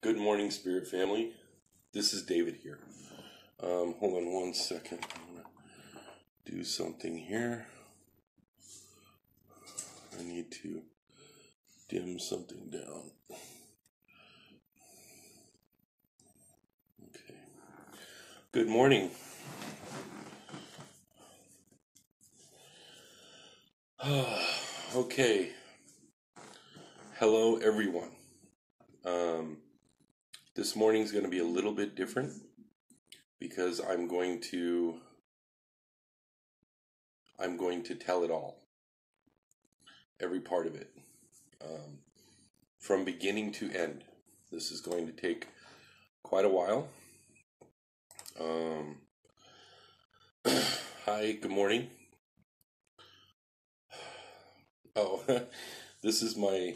Good morning, Spirit family. This is David here. Hold on one second. I'm going to do something here. I need to dim something down. Okay. Good morning. Okay. Hello, everyone. This morning's going to be a little bit different because I'm going to tell it all, every part of it, from beginning to end. This is going to take quite a while. Hi, good morning. Oh, this is my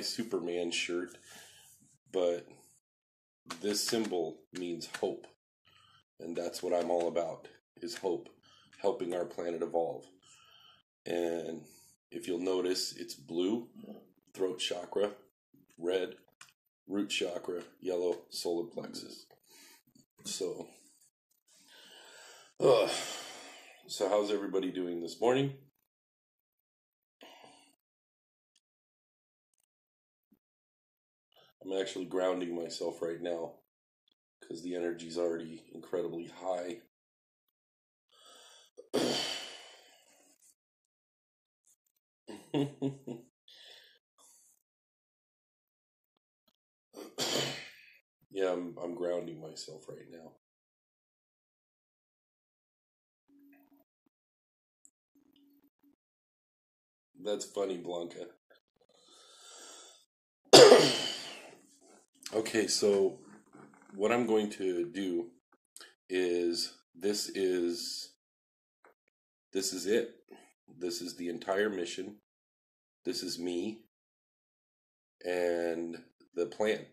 Superman shirt, but this symbol means hope, and that's what I'm all about, is hope, helping our planet evolve. And if you'll notice, it's blue, throat chakra, red, root chakra, yellow, solar plexus. So how's everybody doing this morning? I'm actually grounding myself right now because the energy's already incredibly high. Yeah, I'm grounding myself right now. That's funny, Blanca. Okay, so what I'm going to do is this is it. This is the entire mission. This is me and the plan.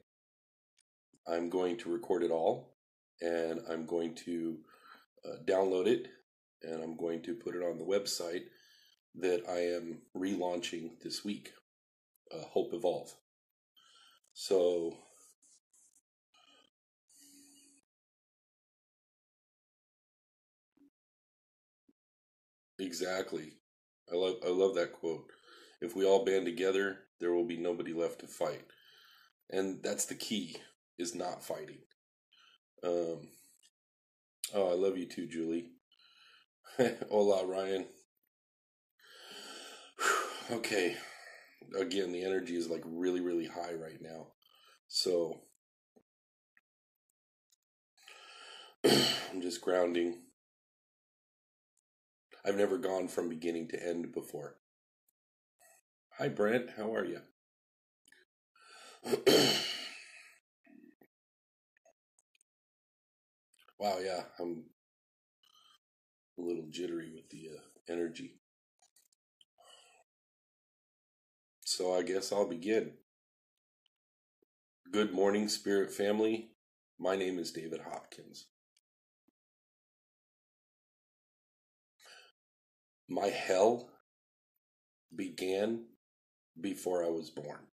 I'm going to record it all, and I'm going to download it, and I'm going to put it on the website that I am relaunching this week, Hope Evolve. So exactly, I love that quote. If we all band together, there will be nobody left to fight, and that's the key: is not fighting. Oh, I love you too, Julie. Hola, Ryan. Okay, again, the energy is like really, really high right now. So I'm just grounding. I've never gone from beginning to end before. Hi, Brent. How are you? Wow, yeah, I'm a little jittery with the energy. So I guess I'll begin. Good morning, Spirit family. My name is David Hopkins. My hell began before I was born.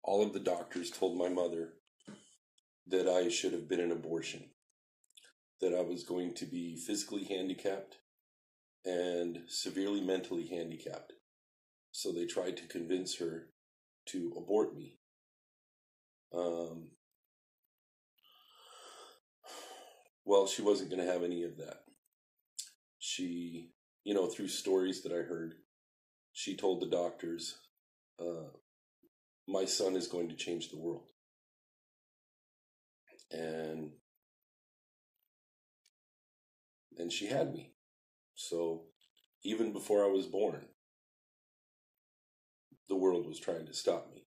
All of the doctors told my mother that I should have been an abortion, that I was going to be physically handicapped and severely mentally handicapped. So they tried to convince her to abort me. Well, she wasn't going to have any of that. She, through stories that I heard, she told the doctors, my son is going to change the world. And she had me. So even before I was born, the world was trying to stop me.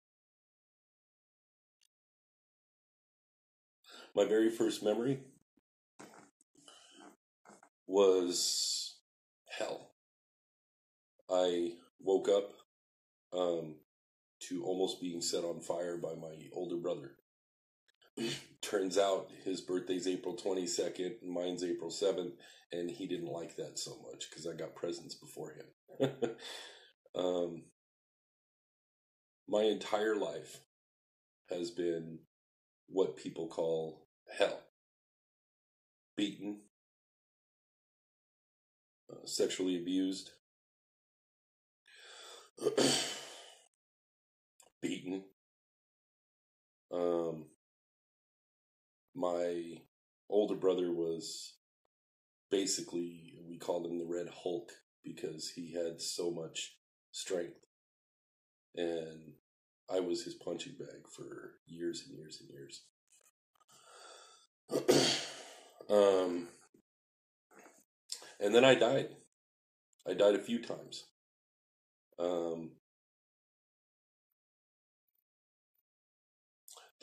My very first memory was hell. I woke up to almost being set on fire by my older brother. Turns out his birthday's April 22nd, and mine's April 7th, and he didn't like that so much because I got presents before him. My entire life has been what people call hell. Beaten, sexually abused, beaten. My older brother was basically, we called him the Red Hulk because he had so much strength. And I was his punching bag for years and years and years. And then I died. I died a few times. The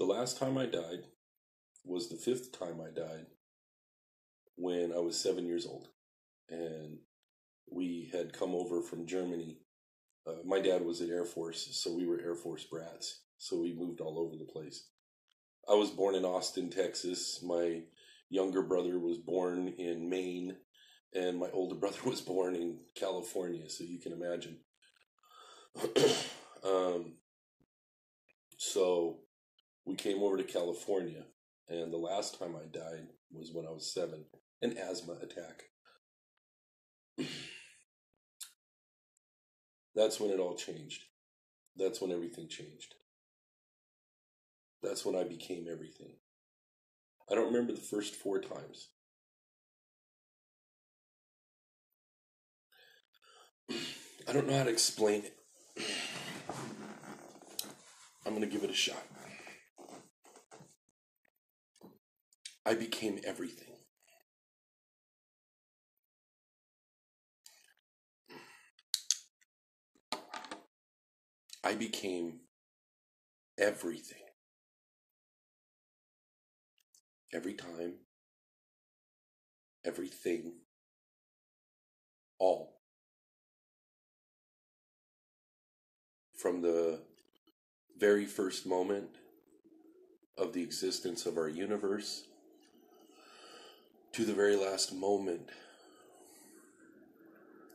last time I died was the 5th time I died when I was 7 years old. And we had come over from Germany. My dad was in Air Force, so we were Air Force brats. So we moved all over the place. I was born in Austin, Texas. My younger brother was born in Maine, and my older brother was born in California, so you can imagine. So we came over to California, and the last time I died was when I was 7, an asthma attack. That's when it all changed. That's when everything changed. That's when I became everything. I don't remember the first 4 times. I don't know how to explain it. I'm going to give it a shot. I became everything. I became everything. Every time, everything, all. From the very first moment of the existence of our universe to the very last moment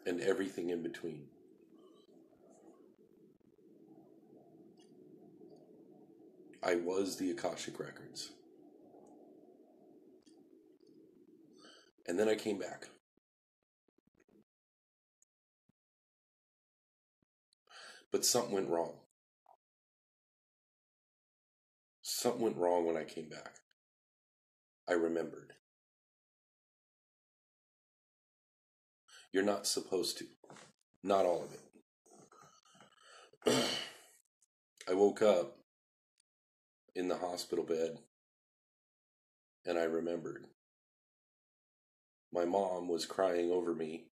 and everything in between. I was the Akashic Records. And then I came back. But something went wrong. Something went wrong when I came back. I remembered. You're not supposed to. Not all of it. I woke up in the hospital bed and I remembered. My mom was crying over me,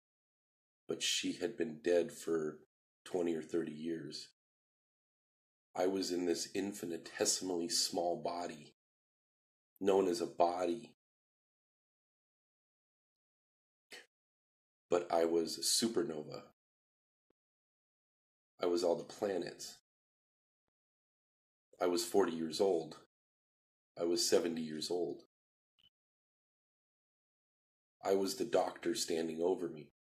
but she had been dead for 20 or 30 years. I was in this infinitesimally small body, known as a body. But I was a supernova. I was all the planets. I was 40 years old. I was 70 years old. I was the doctor standing over me.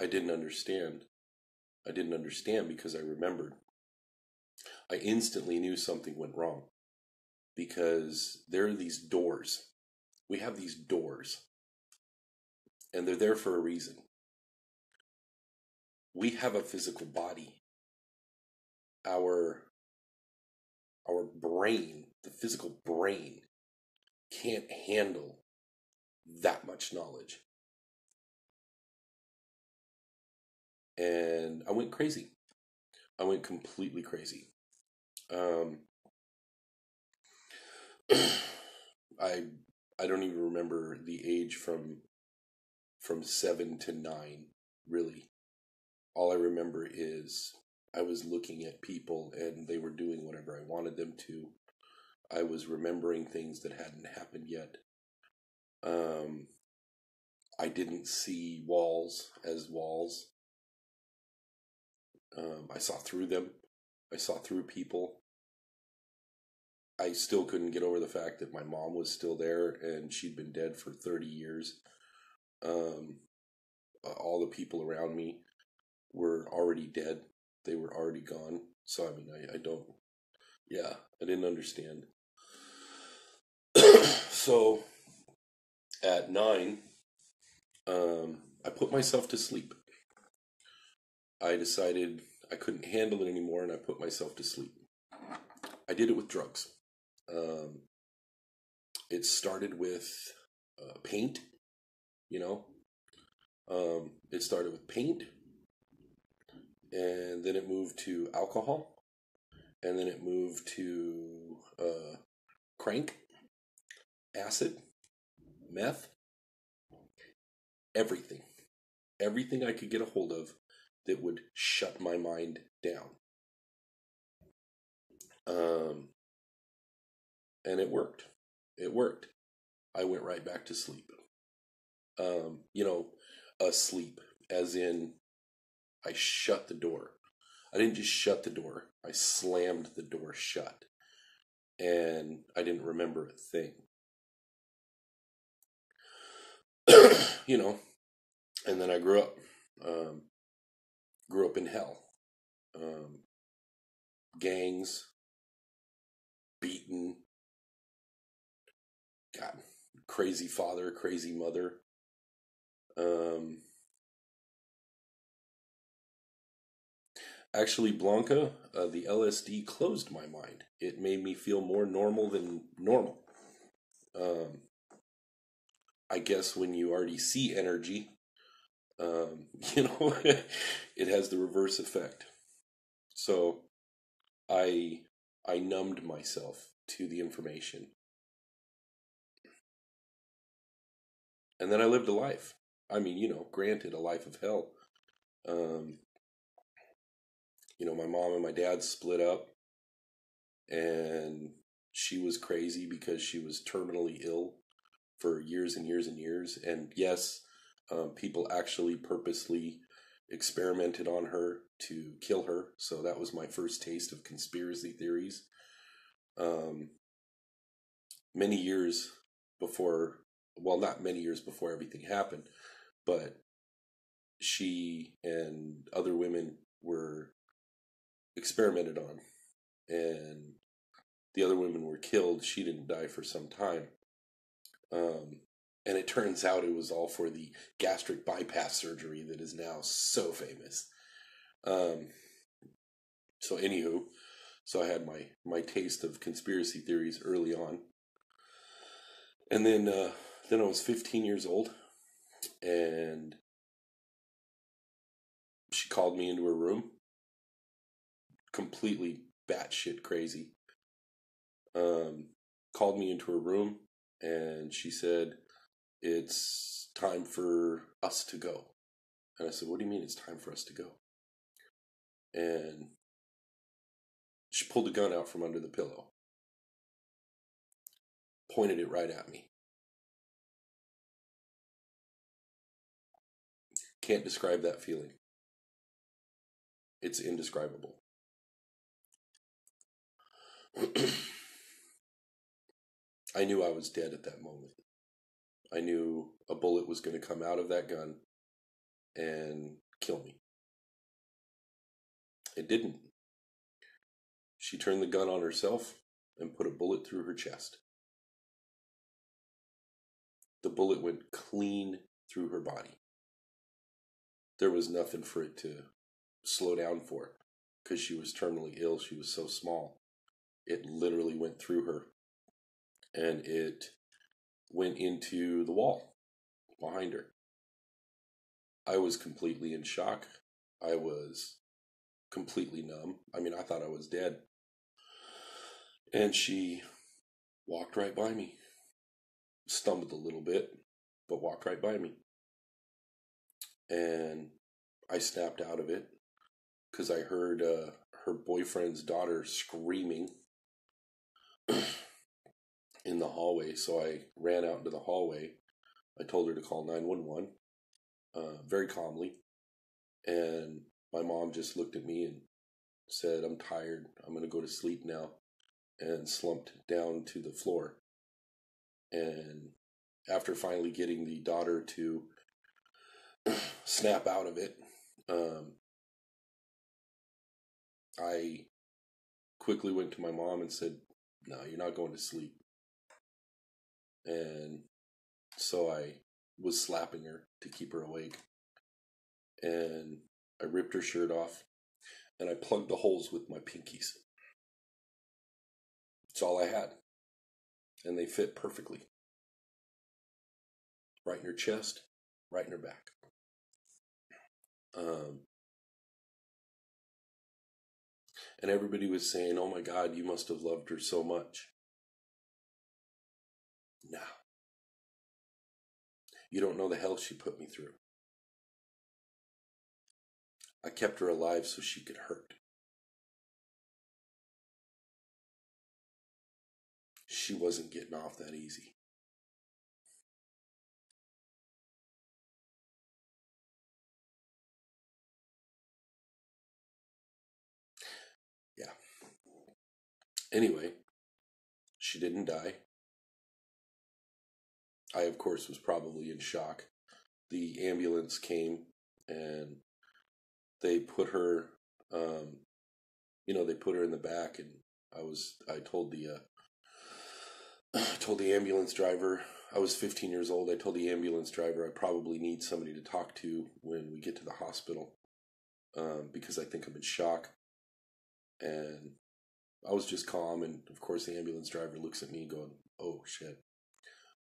I didn't understand. I didn't understand because I remembered. I instantly knew something went wrong because there are these doors. We have these doors, and they're there for a reason. We have a physical body. Our brain, the physical brain, can't handle that much knowledge. And I went crazy. I went completely crazy. I don't even remember the age from 7 to 9, really. All I remember is I was looking at people and they were doing whatever I wanted them to. I was remembering things that hadn't happened yet. I didn't see walls as walls. I saw through them. I saw through people. I still couldn't get over the fact that my mom was still there and she'd been dead for 30 years. all the people around me were already dead. They were already gone. So, I mean, I don't, yeah, I didn't understand. So, at 9, I put myself to sleep. I decided I couldn't handle it anymore, and I put myself to sleep. I did it with drugs. Um, it started with paint, you know. It started with paint, and then it moved to alcohol, and then it moved to crank, acid, meth, everything. Everything I could get a hold of that would shut my mind down. And it worked. It worked. I went right back to sleep. You know, asleep, as in I shut the door. I didn't just shut the door, I slammed the door shut. And I didn't remember a thing. You know, and then I grew up. Grew up in hell. Gangs, beaten, God, crazy father, crazy mother. Actually, Blanca, the LSD closed my mind. It made me feel more normal than normal. I guess when you already see energy, you know, it has the reverse effect. So I I numbed myself to the information, and then I lived a life. I mean, you know, granted, a life of hell. Um, you know, my mom and my dad split up, and she was crazy because she was terminally ill for years and years and years. And yes, people actually purposely experimented on her to kill her. So that was my first taste of conspiracy theories. Um, Many years before, well, not many years before everything happened, but she and other women were experimented on, and the other women were killed. She didn't die for some time. Um, and it turns out it was all for the gastric bypass surgery that is now so famous. Um, so, anywho, so I had my taste of conspiracy theories early on, and then I was 15 years old, and she called me into her room, completely batshit crazy. Um, Called me into her room, and she said, "It's time for us to go." And I said, "What do you mean it's time for us to go?" And she pulled a gun out from under the pillow, pointed it right at me. Can't describe that feeling. It's indescribable. I knew I was dead at that moment. I knew a bullet was going to come out of that gun and kill me. It didn't. She turned the gun on herself and put a bullet through her chest. The bullet went clean through her body. There was nothing for it to slow down for because she was terminally ill. She was so small. It literally went through her, and it went into the wall behind her. I was completely in shock. I was completely numb. I mean, I thought I was dead. And she walked right by me, stumbled a little bit, but walked right by me. And I snapped out of it because I heard her boyfriend's daughter screaming in the hallway. So I ran out into the hallway. I told her to call 911 very calmly. And my mom just looked at me and said, "I'm tired. I'm going to go to sleep now," and slumped down to the floor. And after finally getting the daughter to snap out of it, I quickly went to my mom and said, "No, you're not going to sleep." And so I was slapping her to keep her awake. And I ripped her shirt off and I plugged the holes with my pinkies. It's all I had. And they fit perfectly. Right in her chest, right in her back. And everybody was saying, "Oh my God, you must have loved her so much." No. You don't know the hell she put me through. I kept her alive so she could hurt. She wasn't getting off that easy. Yeah. Anyway, she didn't die. I, of course, was probably in shock. The ambulance came and they put her, they put her in the back, and I told the ambulance driver, I was 15 years old. I told the ambulance driver I probably need somebody to talk to when we get to the hospital, because I think I'm in shock. And I was just calm, and of course the ambulance driver looks at me going, "Oh shit."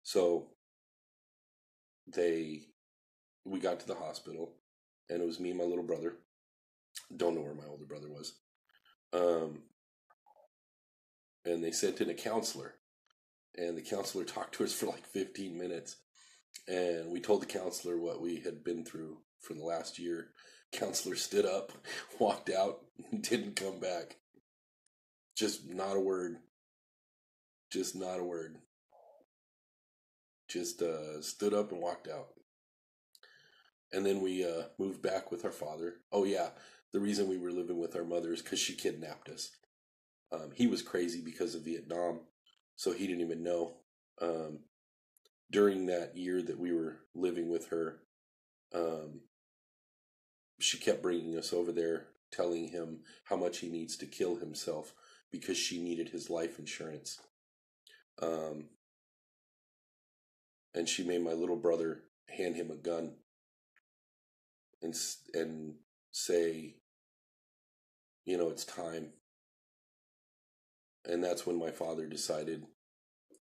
So we got to the hospital, and it was me and my little brother. Don't know where my older brother was. And they sent in a counselor, and the counselor talked to us for like 15 minutes. And we told the counselor what we had been through for the last year. Counselor stood up, walked out, didn't come back. Just not a word. Just not a word. Just stood up and walked out. And then we moved back with our father. Oh yeah, the reason we were living with our mother is because she kidnapped us. He was crazy because of Vietnam, so he didn't even know. During that year that we were living with her, she kept bringing us over there, telling him how much he needs to kill himself because she needed his life insurance. And she made my little brother hand him a gun and say, "It's time." And that's when my father decided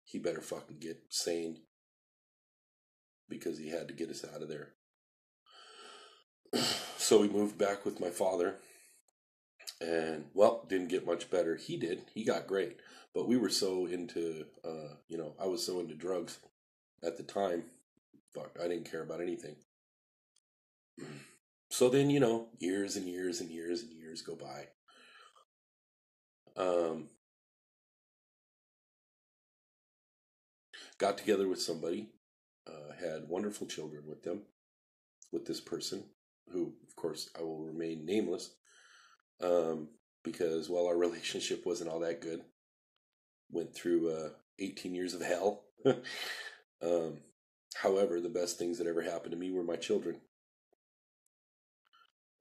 he better fucking get sane, because he had to get us out of there. So we moved back with my father, and well, didn't get much better. He did. He got great. But we were so into, I was so into drugs at the time. Fuck, I didn't care about anything. So then, years and years and years and years go by. Got together with somebody, had wonderful children with them, with this person, who, of course, I will remain nameless, because, well, our relationship wasn't all that good. Went through 18 years of hell. However, the best things that ever happened to me were my children.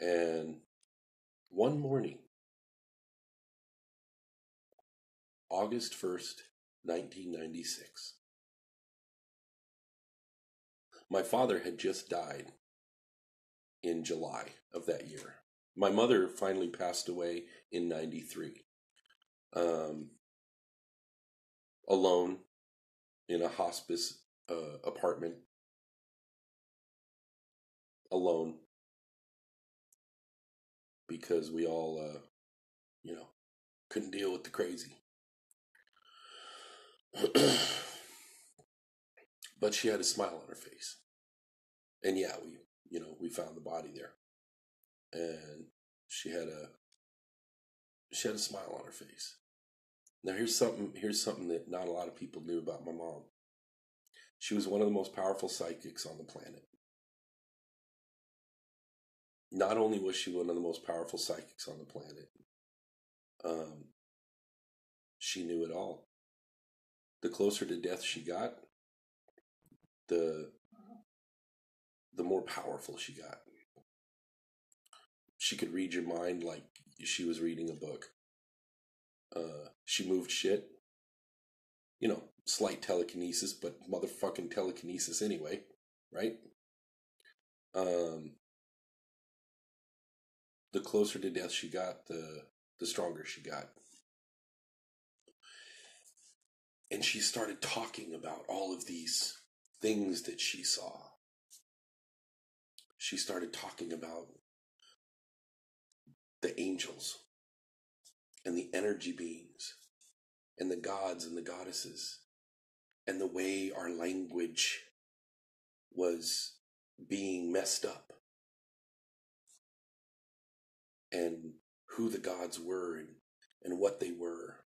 And one morning, August 1st, 1996, my father had just died in July of that year. My mother finally passed away in 93. Alone in a hospice apartment. Alone. Because we all, couldn't deal with the crazy. But she had a smile on her face. And yeah, we found the body there. And she had a smile on her face. Now here's something that not a lot of people knew about my mom. She was one of the most powerful psychics on the planet. Not only was she one of the most powerful psychics on the planet, she knew it all. The closer to death she got, the more powerful she got. she could read your mind like she was reading a book. She moved shit. You know, slight telekinesis, but motherfucking telekinesis anyway, right? The closer to death she got, the stronger she got. And she started talking about all of these things that she saw. She started talking about the angels and the energy beings and the gods and the goddesses and the way our language was being messed up and who the gods were and what they were,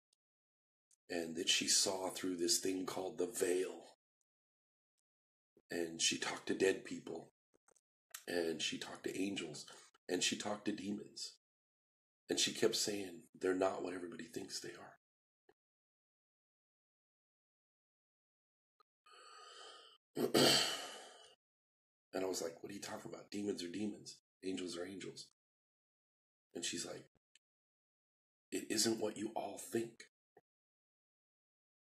and that she saw through this thing called the veil. And she talked to dead people, and she talked to angels, and she talked to demons. And she kept saying, they're not what everybody thinks they are. And I was like, what are you talking about? Demons are demons. Angels are angels. And she's like, it isn't what you all think.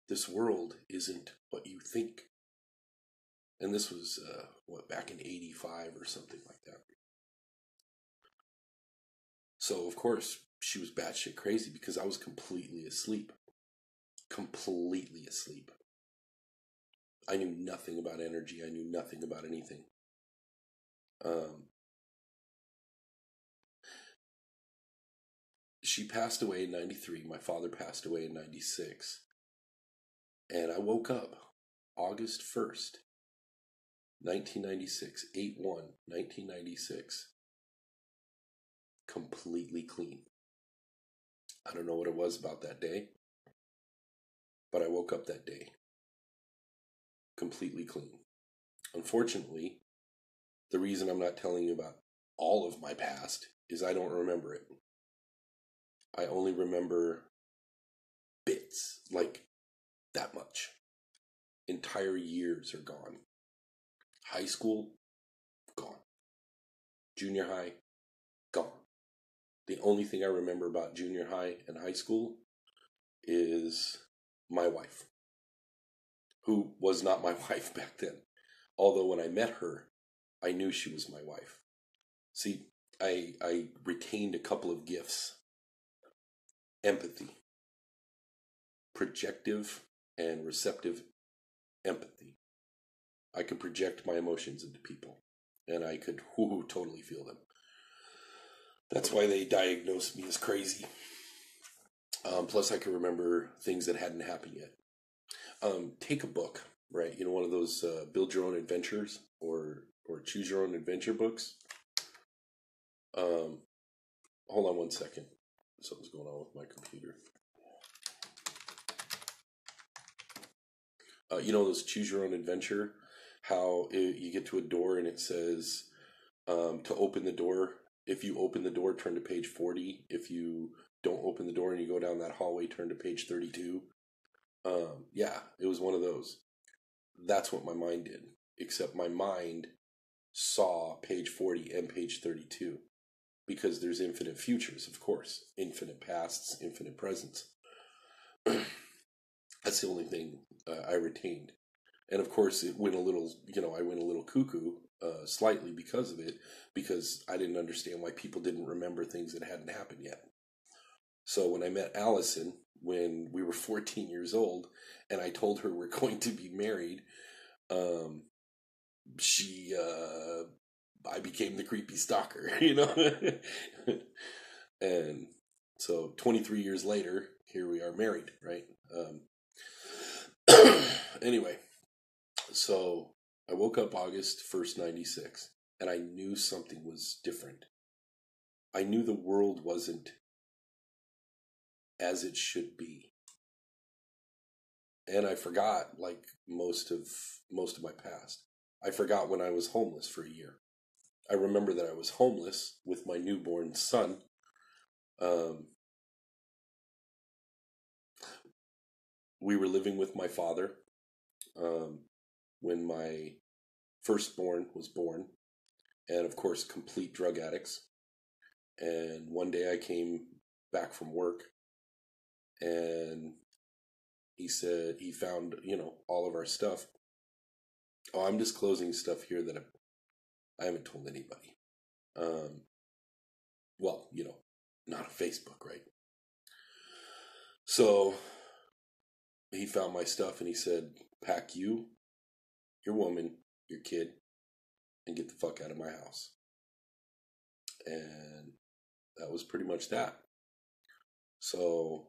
This world isn't what you think. And this was, back in 85 or something like that. So, of course, she was batshit crazy because I was completely asleep. Completely asleep. I knew nothing about energy. I knew nothing about anything. She passed away in 93. My father passed away in 96. And I woke up August 1st, 1996, 8/1/1996, completely clean. I don't know what it was about that day, but I woke up that day completely clean. Unfortunately, the reason I'm not telling you about all of my past is I don't remember it. I only remember bits, like that much. Entire years are gone. High school, gone. Junior high, gone. The only thing I remember about junior high and high school is my wife, who was not my wife back then. Although when I met her, I knew she was my wife. See, I retained a couple of gifts. Empathy. Projective and receptive empathy. I could project my emotions into people, and I could totally feel them. That's why they diagnosed me as crazy. Plus, I could remember things that hadn't happened yet. Take a book, right? You know, one of those build your own adventures or choose your own adventure books. Hold on one second. Something's going on with my computer. You know those choose your own adventure? How you get to a door and it says to open the door. If you open the door, turn to page 40. If you don't open the door and you go down that hallway, turn to page 32. Yeah, it was one of those. That's what my mind did. Except my mind saw page 40 and page 32. Because there's infinite futures, of course. Infinite pasts, infinite presents. That's the only thing I retained. And of course, it went a little, I went a little cuckoo slightly because of it, because I didn't understand why people didn't remember things that hadn't happened yet. So when I met Allison, when we were 14 years old, and I told her we're going to be married, I became the creepy stalker, And so 23 years later, here we are married, right? Anyway, so I woke up August 1st, 96, and I knew something was different. I knew the world wasn't as it should be. And I forgot, like most of my past. I forgot when I was homeless for a year. I remember that I was homeless with my newborn son. We were living with my father when my firstborn was born, and of course, complete drug addicts. And one day I came back from work, and he said he found, all of our stuff. Oh, I'm disclosing stuff here that I haven't told anybody. Well, not on Facebook, right? So he found my stuff and he said, pack you, your woman, your kid, and get the fuck out of my house. And that was pretty much that. So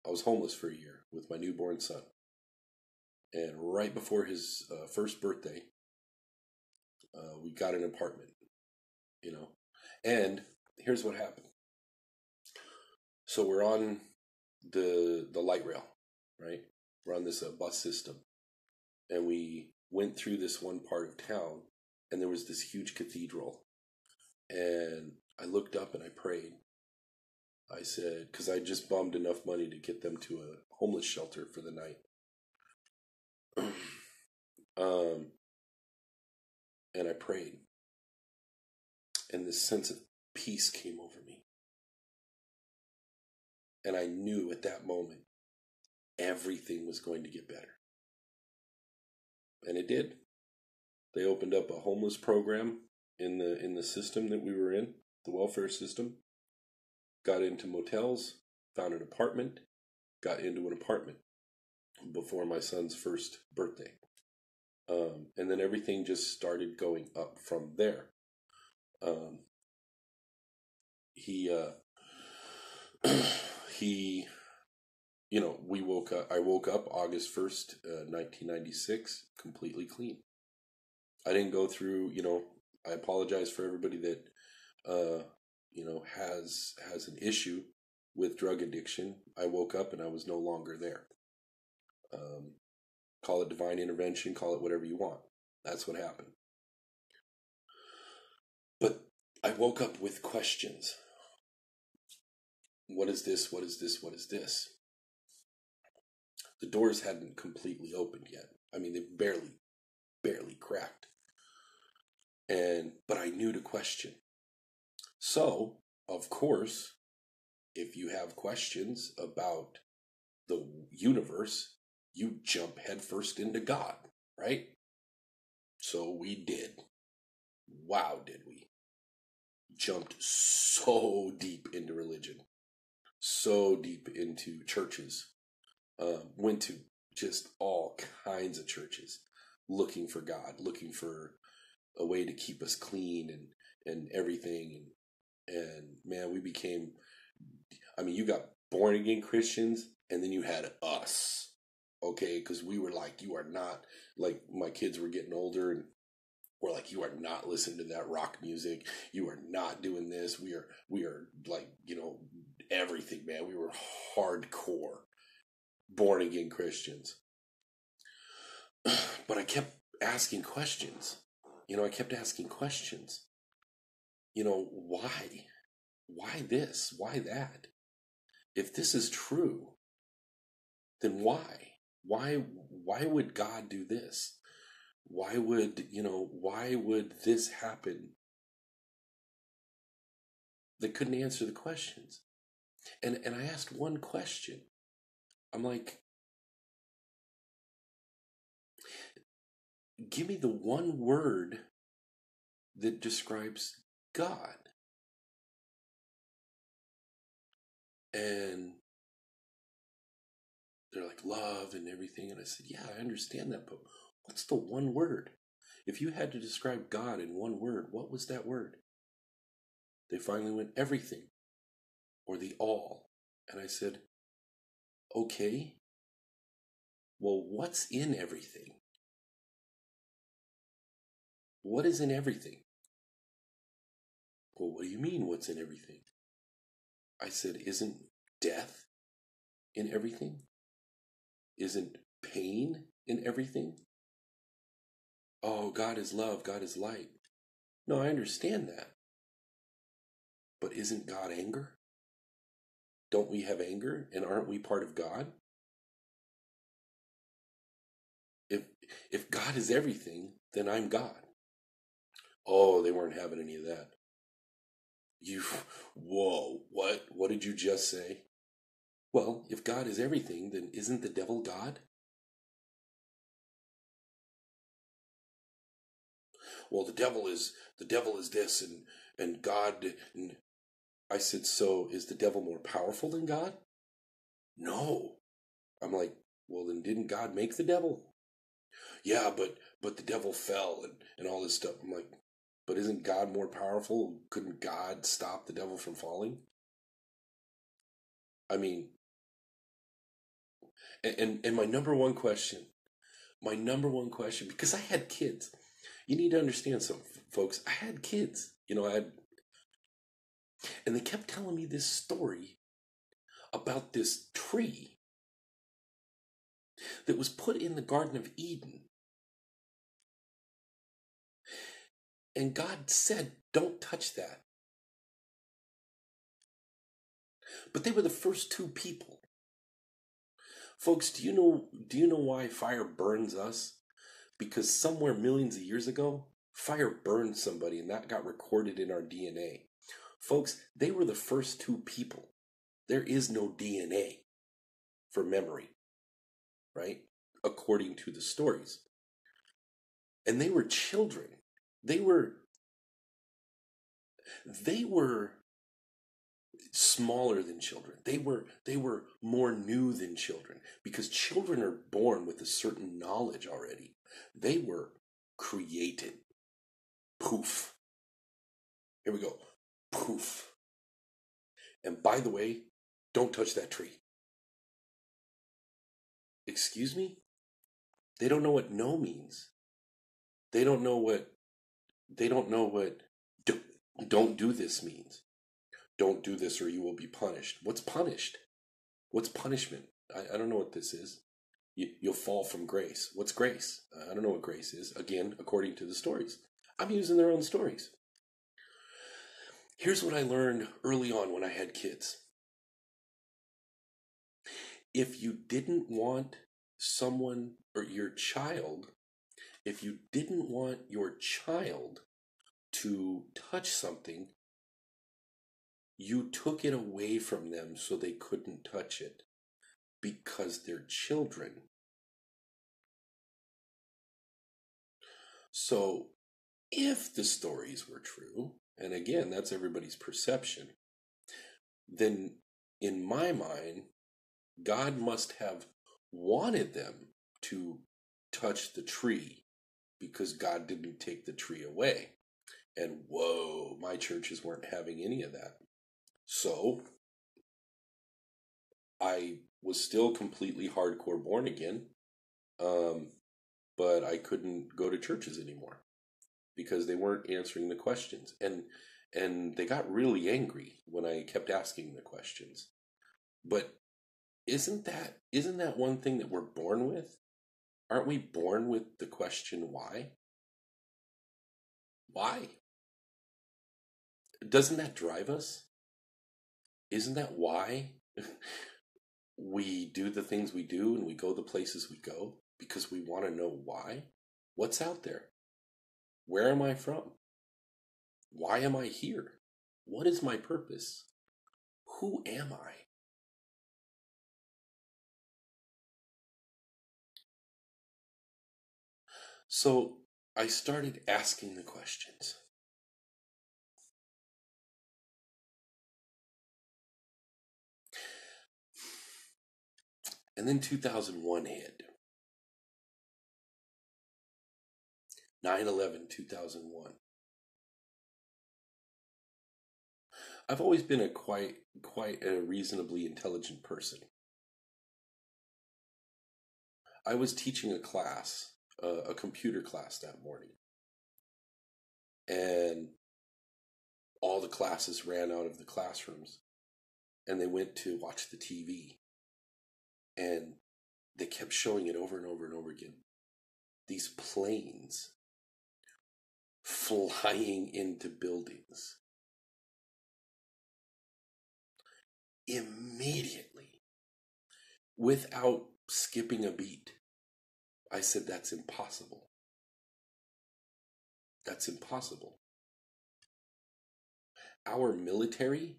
I was homeless for a year with my newborn son. And right before his first birthday, we got an apartment, And here's what happened. So we're on the light rail, right? We're on this bus system. And we went through this one part of town, and there was this huge cathedral. And I looked up and I prayed. I said, because I just bummed enough money to get them to a homeless shelter for the night. And I prayed. And this sense of peace came over me. And I knew at that moment everything was going to get better. And it did. They opened up a homeless program in the system that we were in, the welfare system. Got into motels, found an apartment, got into an apartment before my son's first birthday. And then everything just started going up from there. I woke up August 1st, 1996, completely clean. I didn't go through, I apologize for everybody that, has an issue with drug addiction. I woke up and I was no longer there. Call it divine intervention, call it whatever you want. That's what happened. But I woke up with questions. What is this? What is this? What is this? The doors hadn't completely opened yet. I mean, they barely cracked. But I knew to question. So, of course, if you have questions about the universe, you jump headfirst into God, right? So we did. Wow, did we? Jumped so deep into religion, so deep into churches. Went to just all kinds of churches, looking for God, looking for a way to keep us clean and everything. And man, we became, you got born again Christians, and then you had us, okay? Because we were like, you are not, like, my kids were getting older, and we're like, you are not listening to that rock music. You are not doing this. We are like, everything, man. We were hardcore born again Christians. But I kept asking questions. I kept asking questions. Why? Why this? Why that? If this is true, then why? Why would God do this? Why would this happen? They couldn't answer the questions. And I asked one question. I'm like, give me the one word that describes God. And they're like, love and everything. And I said, yeah, I understand that, but what's the one word? If you had to describe God in one word, what was that word? They finally went, everything, or the all. And I said, okay, well, what's in everything? What is in everything? Well, what do you mean, what's in everything? I said, isn't death in everything? Isn't pain in everything? Oh, God is love, God is light. No, I understand that. But isn't God anger? Don't we have anger? And aren't we part of God? If God is everything, then I'm God. Oh, they weren't having any of that. You, whoa, what? What did you just say? Well, if God is everything, then isn't the devil God? Well, the devil is this, and God. And I said, so is the devil more powerful than God? No. I'm like, well, then didn't God make the devil? Yeah, but the devil fell and all this stuff. I'm like, but isn't God more powerful? Couldn't God stop the devil from falling? I mean, and my number one question, because I had kids. You need to understand something, folks. I had kids. And they kept telling me this story about this tree that was put in the Garden of Eden. And God said, don't touch that. But they were the first two people. Folks, do you know why fire burns us? Because somewhere millions of years ago, fire burned somebody and that got recorded in our DNA. Folks, they were the first two people. There is no DNA for memory, right? According to the stories. And they were children. They were smaller than children. They were more new than children because children are born with a certain knowledge already. They were created. Poof. Here we go. Poof. And by the way, don't touch that tree. Excuse me? They don't know what no means. They don't know what don't do this means. Don't do this or you will be punished. What's punished? What's punishment? I don't know what this is. You'll fall from grace. What's grace? I don't know what grace is. Again, according to the stories. I'm using their own stories. Here's what I learned early on when I had kids. If you didn't want someone or your child, if you didn't want your child to touch something, you took it away from them so they couldn't touch it because they're children. So if the stories were true, and again, that's everybody's perception, then in my mind, God must have wanted them to touch the tree because God didn't take the tree away. And whoa, my churches weren't having any of that. So I was still completely hardcore born again, but I couldn't go to churches anymore because they weren't answering the questions. And they got really angry when I kept asking the questions. But isn't that one thing that we're born with? Aren't we born with the question why? Why? Doesn't that drive us? Isn't that why we do the things we do and we go the places we go? Because we want to know why? What's out there? Where am I from? Why am I here? What is my purpose? Who am I? So I started asking the questions. And then 2001 hit. 9/11, 2001. I've always been a quite a reasonably intelligent person. I was teaching a class, a computer class that morning. And all the classes ran out of the classrooms and they went to watch the TV. And they kept showing it over and over and over again. These planes flying into buildings. Immediately, without skipping a beat, I said, that's impossible. That's impossible. our military,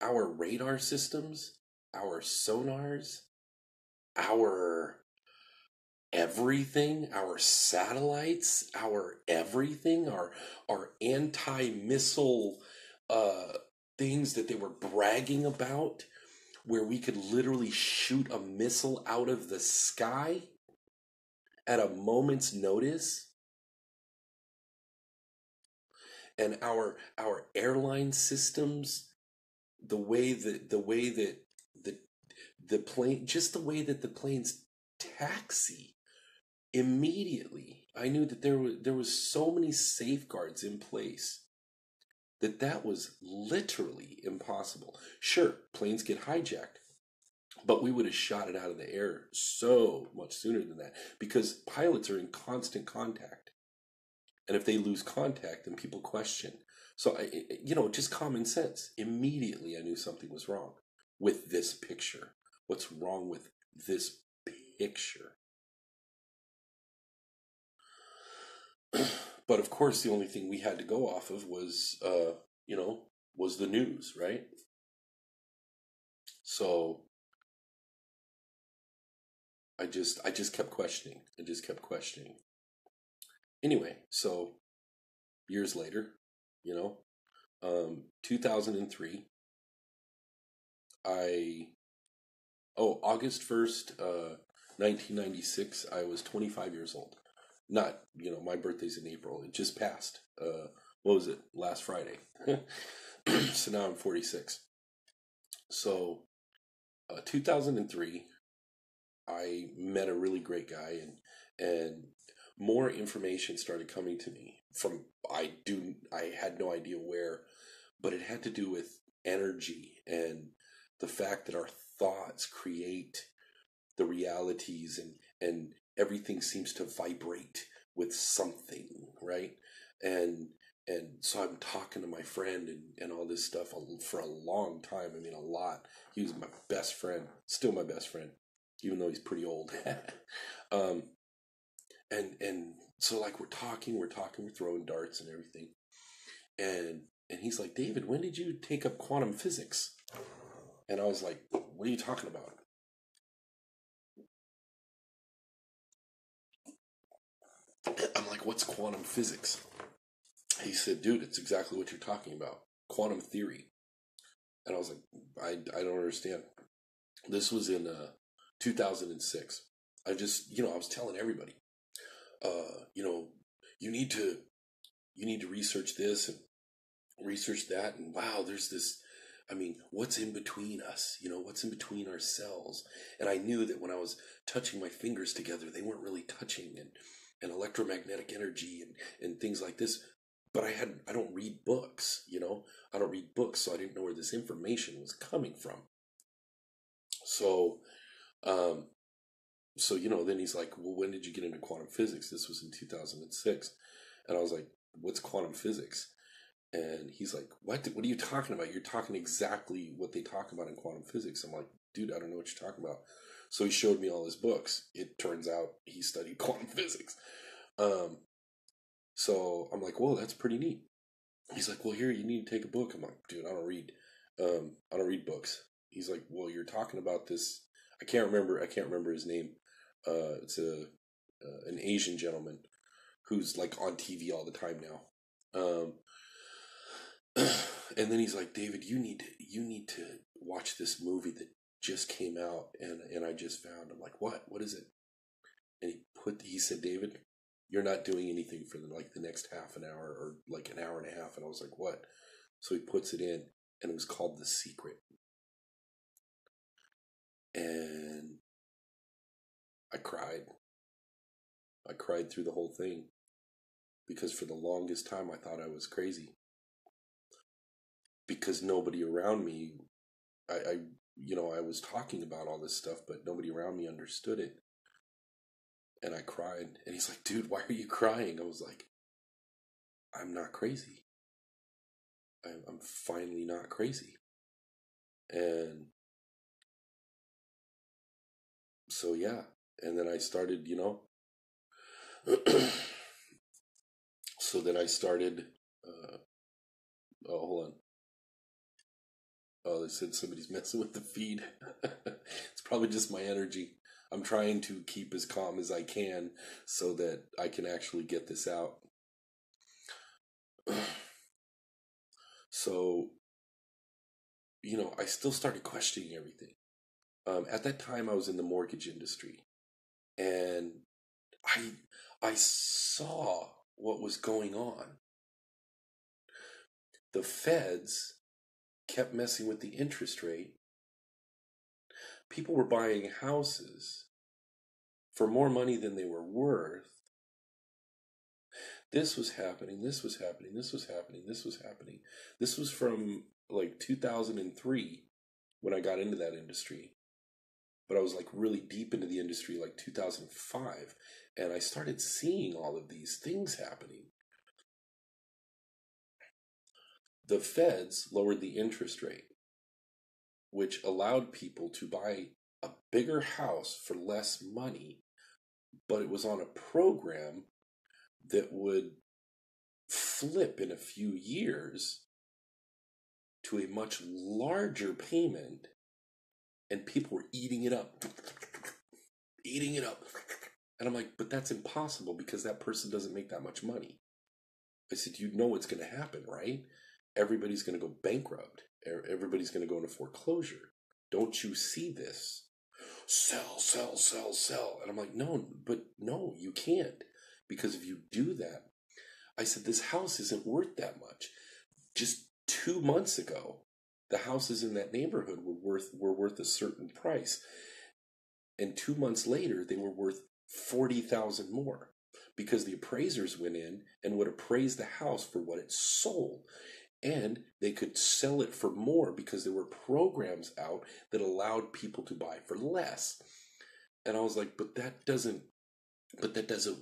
our radar systems, our sonars, our everything, our satellites, our everything, our anti-missile uh things that they were bragging about, where we could literally shoot a missile out of the sky at a moment's notice, and our airline systems, the way that the the plane, just the way that the planes taxi immediately. I knew that there was so many safeguards in place that was literally impossible. Sure, planes get hijacked, but we would have shot it out of the air so much sooner than that, because pilots are in constant contact. And if they lose contact, then people question. So, just common sense. Immediately, I knew something was wrong with this picture. What's wrong with this picture? But of course, the only thing we had to go off of was the news, right? So I just kept questioning. I just kept questioning. Anyway, so years later, 2003, August 1st, 1996, I was 25 years old. Not, my birthday's in April. It just passed. What was it? Last Friday. So now I'm 46. So, 2003, I met a really great guy, and more information started coming to me from, I had no idea where, but it had to do with energy and the fact that our thoughts create the realities, and everything seems to vibrate with something, right? And and so I'm talking to my friend, and all this stuff for a long time. I mean, a lot. He was my best friend, still my best friend, even though he's pretty old. um and so, like, we're throwing darts and everything, and he's like, David, when did you take up quantum physics? And I was like, what are you talking about? I'm like, what's quantum physics? He said, dude, it's exactly what you're talking about. Quantum theory. And I was like, I don't understand. This was in 2006. I was telling everybody, you know, you need to research this and research that. And wow, there's this, I mean, what's in between us? What's in between our cells? And I knew that when I was touching my fingers together, they weren't really touching, and electromagnetic energy and things like this. But I don't read books, I don't read books, so I didn't know where this information was coming from. So, um, then he's like, well, when did you get into quantum physics? This was in 2006. And I was like, what's quantum physics? And he's like, what are you talking about? You're talking exactly what they talk about in quantum physics. I'm like, dude, I don't know what you're talking about. So he showed me all his books. It turns out he studied quantum physics. Um, so I'm like, whoa, that's pretty neat. He's like, well, here, you need to take a book. I'm like, dude, I don't read. I don't read books. He's like, well, you're talking about this. I can't remember his name. It's an Asian gentleman who's like on TV all the time now. And then he's like, David, you need to watch this movie that just came out, and I just found. I'm like, what is it? And he said, David, you're not doing anything for the next half an hour, or like an hour and a half. And I was like, what? So he puts it in, and it was called The Secret. And I cried. I cried through the whole thing, because for the longest time I thought I was crazy, because nobody around me, I was talking about all this stuff, but nobody around me understood it. And I cried. And he's like, dude, why are you crying? I was like, I'm not crazy. I'm finally not crazy. And so, yeah. And then I started, so then I started Oh, hold on. Oh, they said somebody's messing with the feed. It's probably just my energy. I'm trying to keep as calm as I can so that I can actually get this out. So, I still started questioning everything. At that time, I was in the mortgage industry, and I I saw what was going on. The feds kept messing with the interest rate. People were buying houses for more money than they were worth. This was happening, this was happening, this was happening, this was happening. This was from like 2003 when I got into that industry. But I was like really deep into the industry like 2005. And I started seeing all of these things happening. The feds lowered the interest rate, which allowed people to buy a bigger house for less money, but it was on a program that would flip in a few years to a much larger payment, and people were eating it up. Eating it up. And I'm like, but that's impossible because that person doesn't make that much money. I said, you know what's going to happen, right? Everybody's going to go bankrupt. Everybody's going to go into foreclosure. Don't you see this? Sell, sell, sell, sell. And I'm like, no, you can't. Because if you do that, I said, this house isn't worth that much. Just 2 months ago, the houses in that neighborhood were worth a certain price. And 2 months later, they were worth 40,000 more because the appraisers went in and would appraise the house for what it sold. And they could sell it for more because there were programs out that allowed people to buy for less. And I was like, but that doesn't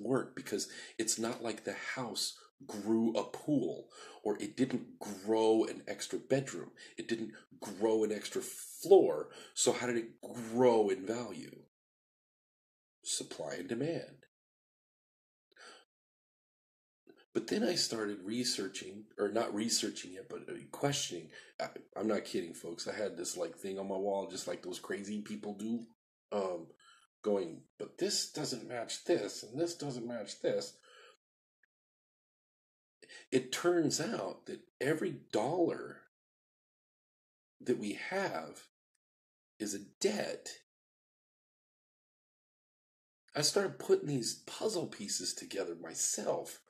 work because it's not like the house grew a pool, or it didn't grow an extra bedroom. It didn't grow an extra floor. So how did it grow in value? Supply and demand. But then I started researching, or not researching it, but questioning. I'm not kidding, folks. I had this like thing on my wall, just like those crazy people do, going, but this doesn't match this, and this doesn't match this. It turns out that every dollar that we have is a debt. I started putting these puzzle pieces together myself.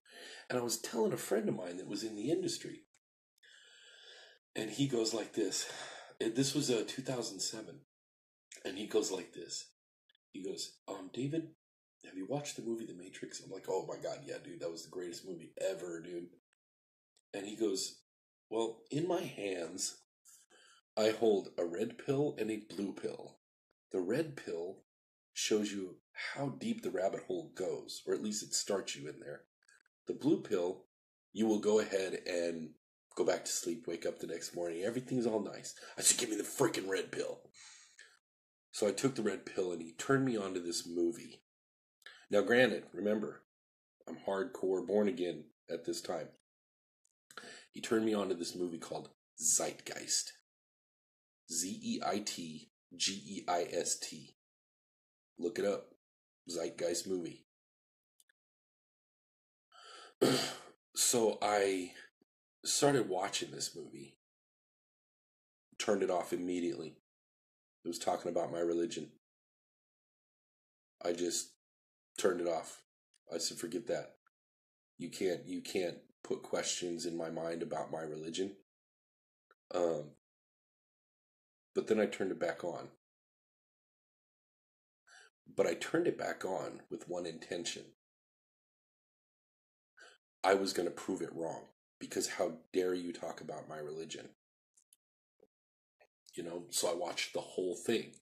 And I was telling a friend of mine that was in the industry. And he goes like this. This was 2007. And he goes like this. He goes, David, have you watched the movie The Matrix? I'm like, oh my God, yeah, dude, that was the greatest movie ever, dude. And he goes, well, in my hands, I hold a red pill and a blue pill. The red pill shows you how deep the rabbit hole goes, or at least it starts you in there. The blue pill, you will go ahead and go back to sleep, wake up the next morning, everything's all nice. I said, give me the freaking red pill. So I took the red pill and he turned me on to this movie. Now, granted, remember, I'm hardcore born again at this time. He turned me on to this movie called Zeitgeist. Zeitgeist. Look it up. Zeitgeist movie. So I started watching this movie. Turned it off immediately. It was talking about my religion. I just turned it off. I said, forget that. You can't put questions in my mind about my religion. But then I turned it back on. But I turned it back on with one intention. I was going to prove it wrong. Because how dare you talk about my religion? So I watched the whole thing.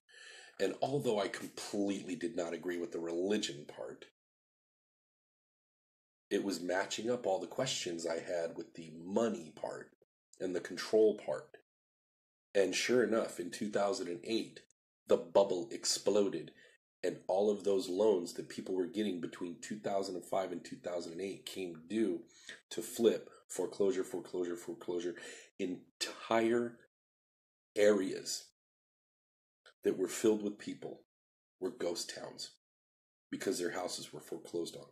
And although I completely did not agree with the religion part, it was matching up all the questions I had with the money part and the control part. And sure enough, in 2008, the bubble exploded And all of those loans that people were getting between 2005 and 2008 came due to flip, foreclosure, foreclosure, foreclosure. Entire areas that were filled with people were ghost towns because their houses were foreclosed on.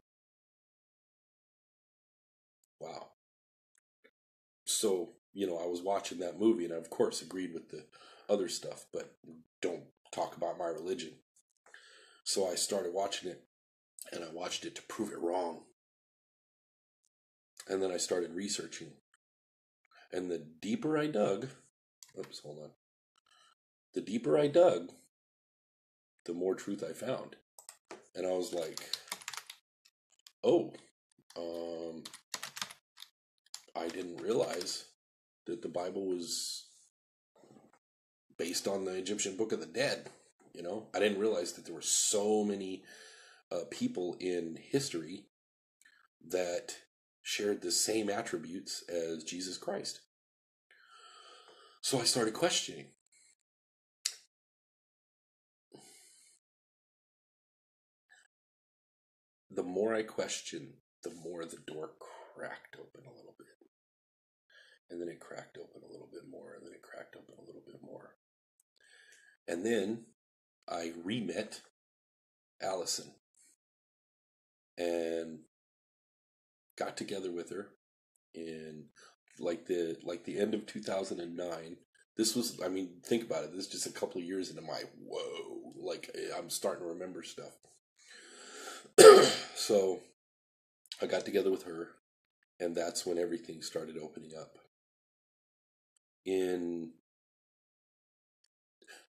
Wow. So, I was watching that movie and I, of course, agreed with the other stuff, but don't talk about my religion. So I started watching it, and I watched it to prove it wrong. And then I started researching. And the deeper I dug, hold on. The deeper I dug, the more truth I found. And I was like, oh, I didn't realize that the Bible was based on the Egyptian Book of the Dead. I didn't realize that there were so many people in history that shared the same attributes as Jesus Christ. So I started questioning. The more I questioned, the more the door cracked open a little bit. And then it cracked open a little bit more, and then it cracked open a little bit more. And then I re-met Allison and got together with her in like the end of 2009. This was, think about it, this is just a couple of years into my whoa, like I'm starting to remember stuff. So I got together with her, and that's when everything started opening up. In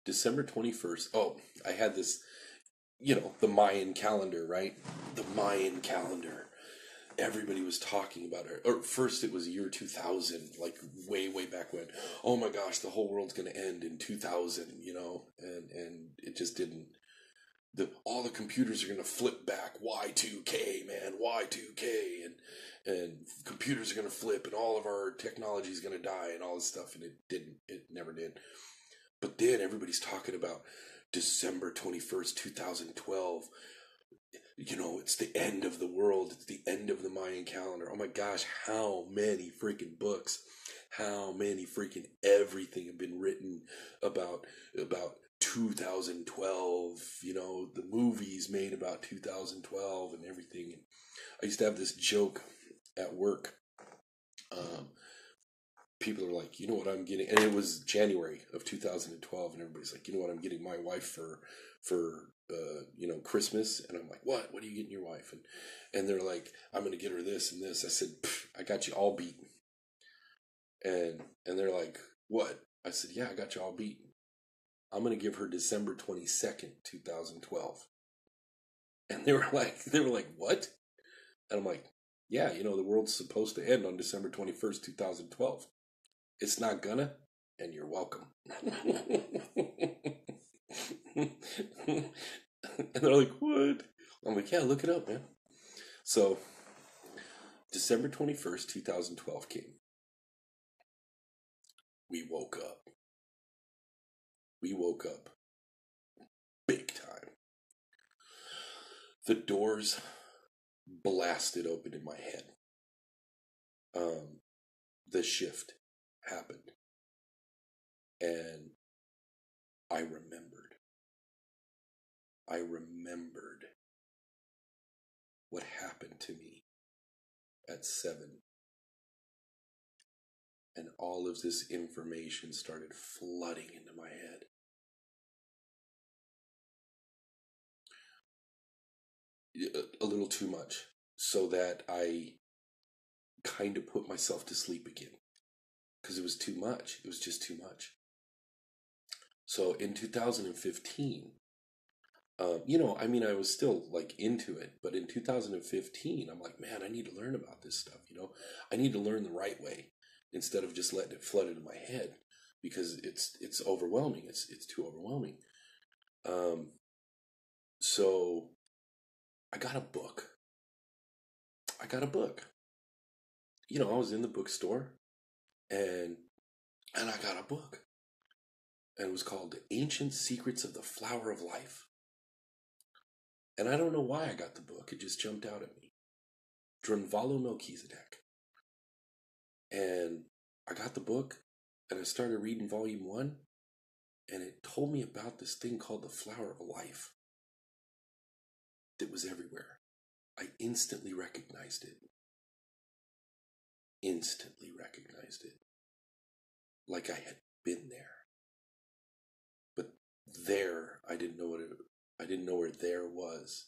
December 21st, I had this, the Mayan calendar, right? The Mayan calendar. Everybody was talking about it. Or first it was year 2000, like way, way back when. Oh my gosh, the whole world's going to end in 2000, and it just didn't. All the computers are going to flip back. Y2K, man, Y2K, and computers are going to flip, and all of our technology is going to die, and all this stuff, and it didn't. It never did. But then everybody's talking about December 21st, 2012. It's the end of the world. It's the end of the Mayan calendar. Oh my gosh, how many freaking books, how many freaking everything have been written about 2012, the movies made about 2012 and everything. And I used to have this joke at work. People are like, you know what I'm getting, and it was January of 2012, and everybody's like, you know what I'm getting my wife for Christmas? And I'm like, what are you getting your wife? And they're like, I'm gonna get her this and this. I said, I got you all beat. And they're like, what? I said, yeah, I got you all beat. I'm gonna give her December 22nd, 2012. And they were like, what? And I'm like, yeah, the world's supposed to end on December 21st, 2012. It's not gonna, and you're welcome. And they're like, what? I'm like, yeah, look it up, man. So, December 21st, 2012 came. We woke up. We woke up big time. The doors blasted open in my head. The shift happened. And I remembered what happened to me at 7. And all of this information started flooding into my head. A little too much, so that I kind of put myself to sleep again. Because it was too much. It was just too much. So in 2015, I was still like into it, but in 2015, I'm like, man, I need to learn about this stuff. I need to learn the right way instead of just letting it flood into my head, because it's overwhelming. It's too overwhelming. So I got a book. I was in the bookstore, and I got a book, and it was called The Ancient Secrets of the Flower of Life. And I don't know why I got the book. It just jumped out at me. Drunvalo Melchizedek. And I got the book, and I started reading volume 1, and it told me about this thing called the flower of life that was everywhere. I instantly recognized it. Instantly recognized it. Like I had been there. But there, I didn't know where there was.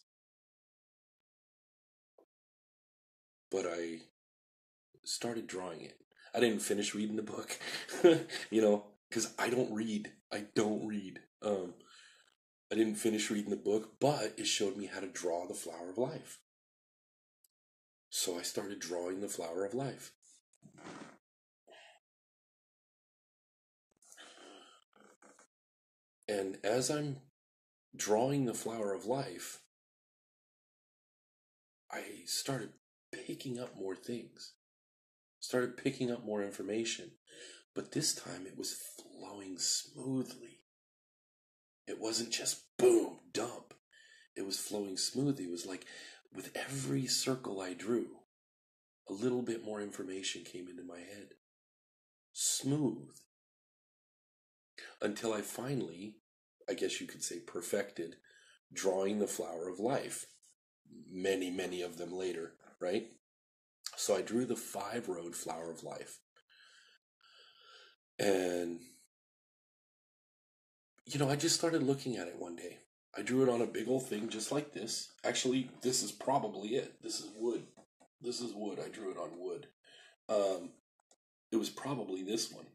But I started drawing it. I didn't finish reading the book, because I don't read. I didn't finish reading the book, but it showed me how to draw the flower of life. So I started drawing the flower of life. And as I'm drawing the flower of life, I started picking up more things. Started picking up more information. But this time it was flowing smoothly. It wasn't just boom, dump. It was flowing smoothly. It was like with every circle I drew, a little bit more information came into my head. Smooth. Until I finally, I guess you could say, perfected drawing the flower of life. Many, many of them later, right? So I drew the 5-road flower of life. And, I just started looking at it one day. I drew it on a big old thing just like this. Actually, this is probably it. This is wood. I drew it on wood. It was probably this one.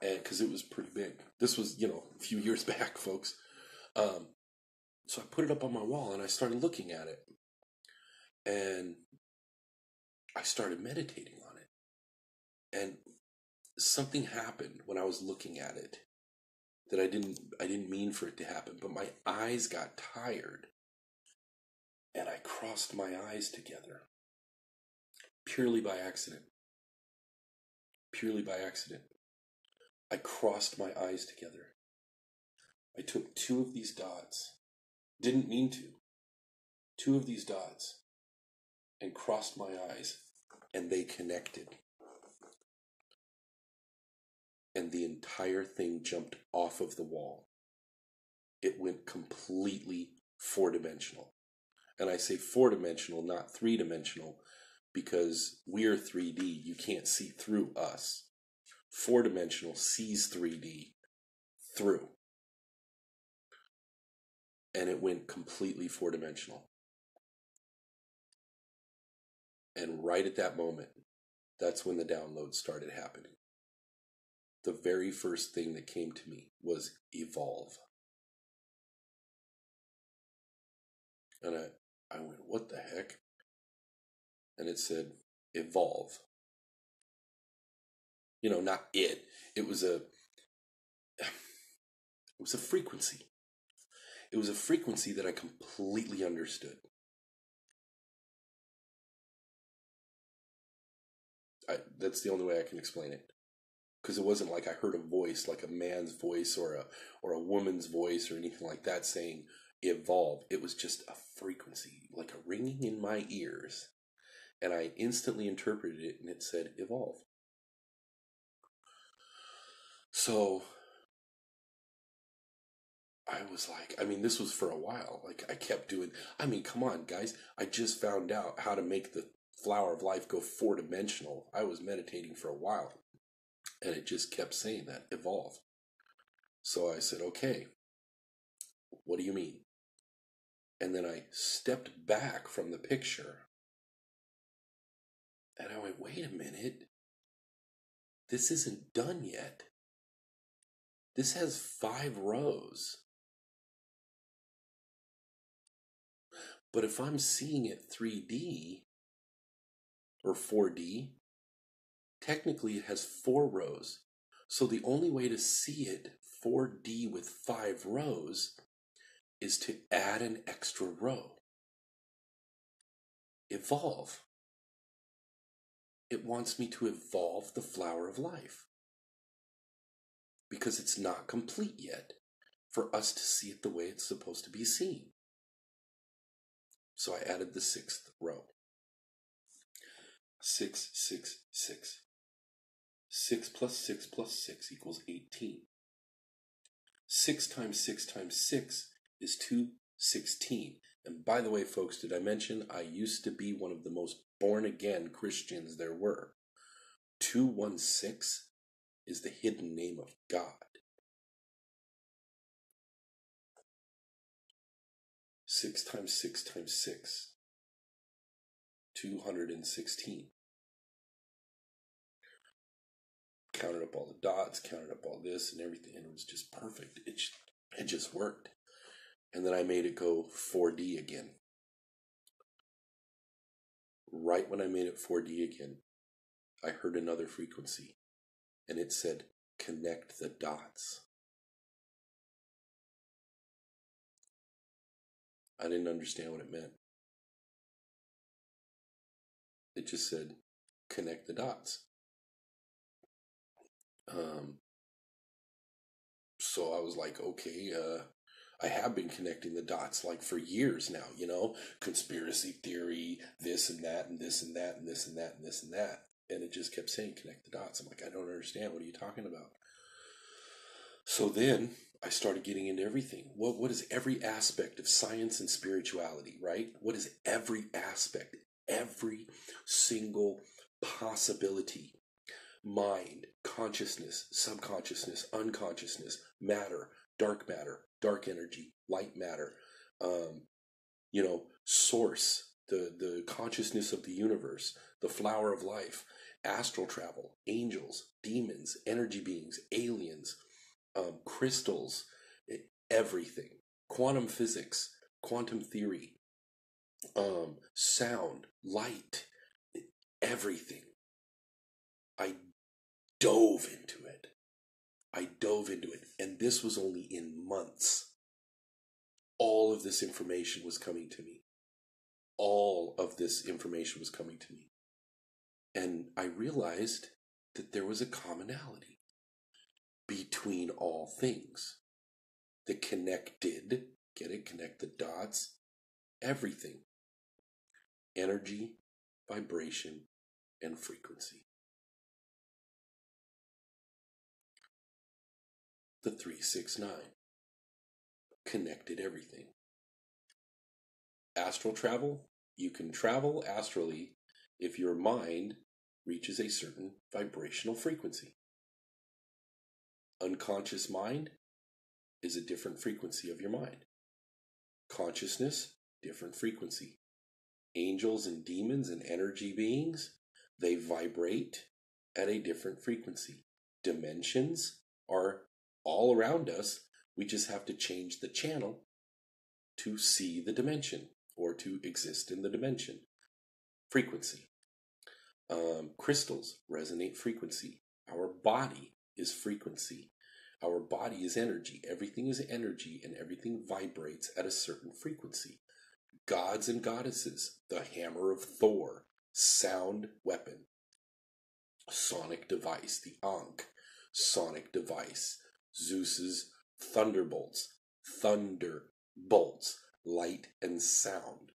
And because it was pretty big. This was, a few years back, folks. So I put it up on my wall and I started looking at it. And I started meditating on it. And something happened when I was looking at it that I didn't mean for it to happen, but my eyes got tired. And I crossed my eyes together. Purely by accident. Purely by accident. I crossed my eyes together. I took 2 of these dots. Didn't mean to. 2 of these dots. And crossed my eyes. And they connected. And the entire thing jumped off of the wall. It went completely 4-dimensional. And I say 4-dimensional, not 3-dimensional, because we're 3D. You can't see through us. 4-dimensional sees 3D through. And it went completely 4-dimensional. And right at that moment, that's when the download started happening. The very first thing that came to me was evolve. And I went, what the heck? And it said, evolve. Not it. It was a frequency. It was a frequency that I completely understood. That's the only way I can explain it. Because it wasn't like I heard a voice, like a man's voice or a woman's voice or anything like that saying evolve. It was just a frequency, like a ringing in my ears. And I instantly interpreted it and it said evolve. So I was like, this was for a while. Like I kept doing, come on, guys. I just found out how to make the flower of life go 4-dimensional. I was meditating for a while. And it just kept saying that, evolve. So I said, okay, what do you mean? And then I stepped back from the picture. And I went, wait a minute. This isn't done yet. This has 5 rows. But if I'm seeing it 3D or 4D, technically it has 4 rows. So the only way to see it 4D with 5 rows is to add an extra row. Evolve. It wants me to evolve the flower of life. Because it's not complete yet for us to see it the way it's supposed to be seen. So I added the 6th row. 6, 6, 6. 6 plus 6 plus 6 equals 18. 6 times 6 times 6 is 216. And by the way, folks, did I mention I used to be one of the most born-again Christians there were? 216 is the hidden name of God. 6 times 6 times 6, 216. Counted up all the dots, counted up all this and everything, and it was just perfect. It just worked. And then I made it go 4D again. Right when I made it 4D again, I heard another frequency, and it said, connect the dots. I didn't understand what it meant. It just said, connect the dots. So I was like, okay, I have been connecting the dots like for years now, you know, conspiracy theory, this and that, and this and that, and this and that, and this and that. And it just kept saying, connect the dots. I'm like, I don't understand. What are you talking about? So then I started getting into everything. What is every aspect of science and spirituality, right? What is every aspect, every single possibility? Mind, consciousness, subconsciousness, unconsciousness, matter, dark energy, light matter, source, the consciousness of the universe, the flower of life, astral travel, angels, demons, energy beings, aliens, crystals, everything, quantum physics, quantum theory, sound, light, everything. I dove into it. And this was only in months. All of this information was coming to me. And I realized that there was a commonality between all things that connected, connect the dots, everything. Energy, vibration, and frequency. The 369 connected everything. Astral travel, you can travel astrally if your mind reaches a certain vibrational frequency. Unconscious mind is a different frequency of your mind. Consciousness, different frequency. Angels and demons and energy beings, they vibrate at a different frequency. Dimensions are all around us. We just have to change the channel to see the dimension or to exist in the dimension. Frequency. Crystals resonate frequency. Our body is frequency. Our body is energy. Everything is energy, and everything vibrates at a certain frequency. Gods and goddesses, the hammer of Thor, sound weapon. Sonic device, the Ankh, sonic device. Zeus's thunderbolts, light and sound.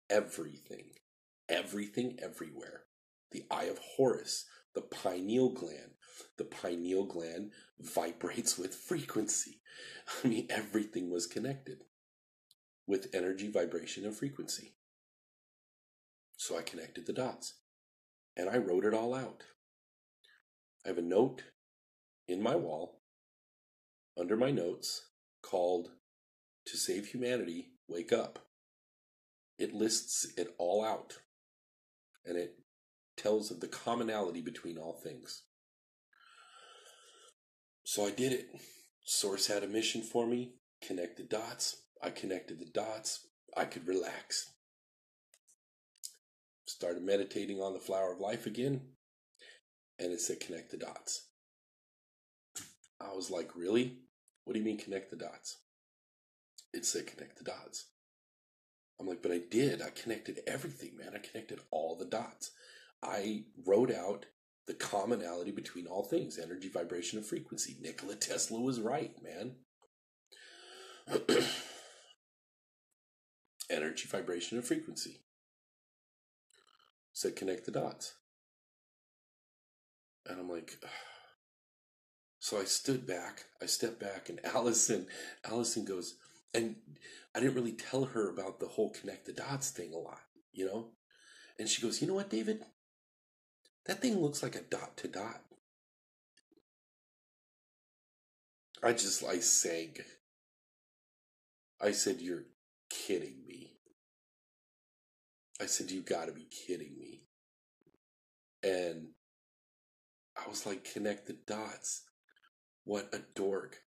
Everything, everywhere. The eye of Horus, the pineal gland. The pineal gland vibrates with frequency. I mean, everything was connected with energy, vibration, and frequency. So I connected the dots, and I wrote it all out. I have a note in my wall, under my notes, called "To Save Humanity, Wake Up." It lists it all out, and it tells of the commonality between all things. So I did it. Source had a mission for me. Connect the dots. I connected the dots. I could relax. Started meditating on the flower of life again, and it said connect the dots. I was like, really? What do you mean connect the dots? It said connect the dots. I'm like, but I did. I connected everything, man. I connected all the dots. I wrote out the commonality between all things, energy, vibration, and frequency. Nikola Tesla was right, man. Energy, vibration, and frequency. Said connect the dots. And I'm like, ugh. So I stepped back, and Allison goes, and I didn't really tell her about the whole connect the dots thing a lot, you know? And she goes, you know what, David? That thing looks like a dot to dot. I sang. I said, you're kidding me. I said, you gotta be kidding me. And I was like, connect the dots. What a dork.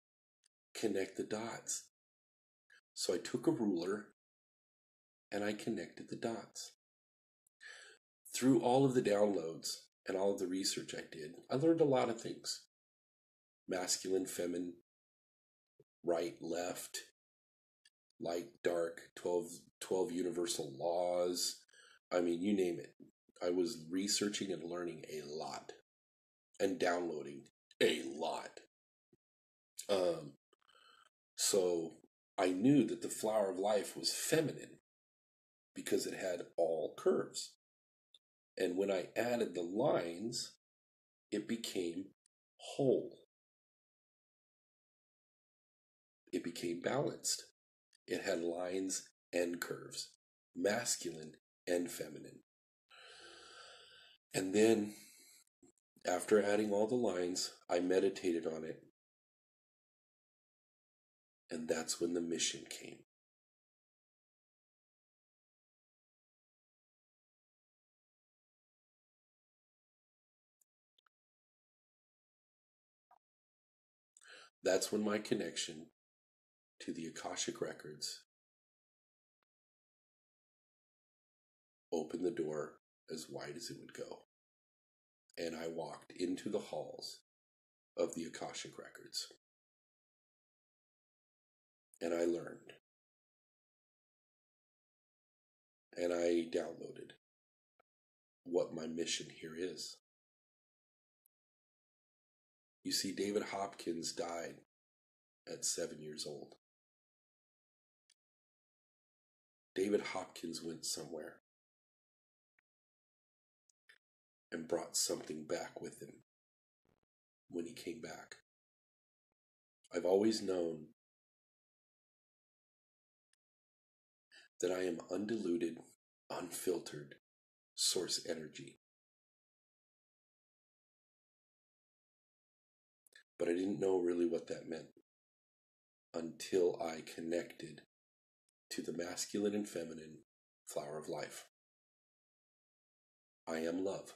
Connect the dots. So I took a ruler and I connected the dots. Through all of the downloads and all of the research I did, I learned a lot of things. Masculine, feminine, right, left, light, dark, 12 universal laws. I mean, you name it. I was researching and learning a lot and downloading a lot. So I knew that the flower of life was feminine because it had all curves. And when I added the lines, it became whole. It became balanced. It had lines and curves, masculine and feminine. And then, after adding all the lines, I meditated on it. And that's when the mission came. That's when my connection to the Akashic Records opened the door as wide as it would go. And I walked into the halls of the Akashic Records. And I learned. And I downloaded what my mission here is. You see, David Hopkins died at 7 years old. David Hopkins went somewhere and brought something back with him when he came back. I've always known that I am undiluted, unfiltered source energy. But I didn't know really what that meant until I connected to the masculine and feminine flower of life. I am love.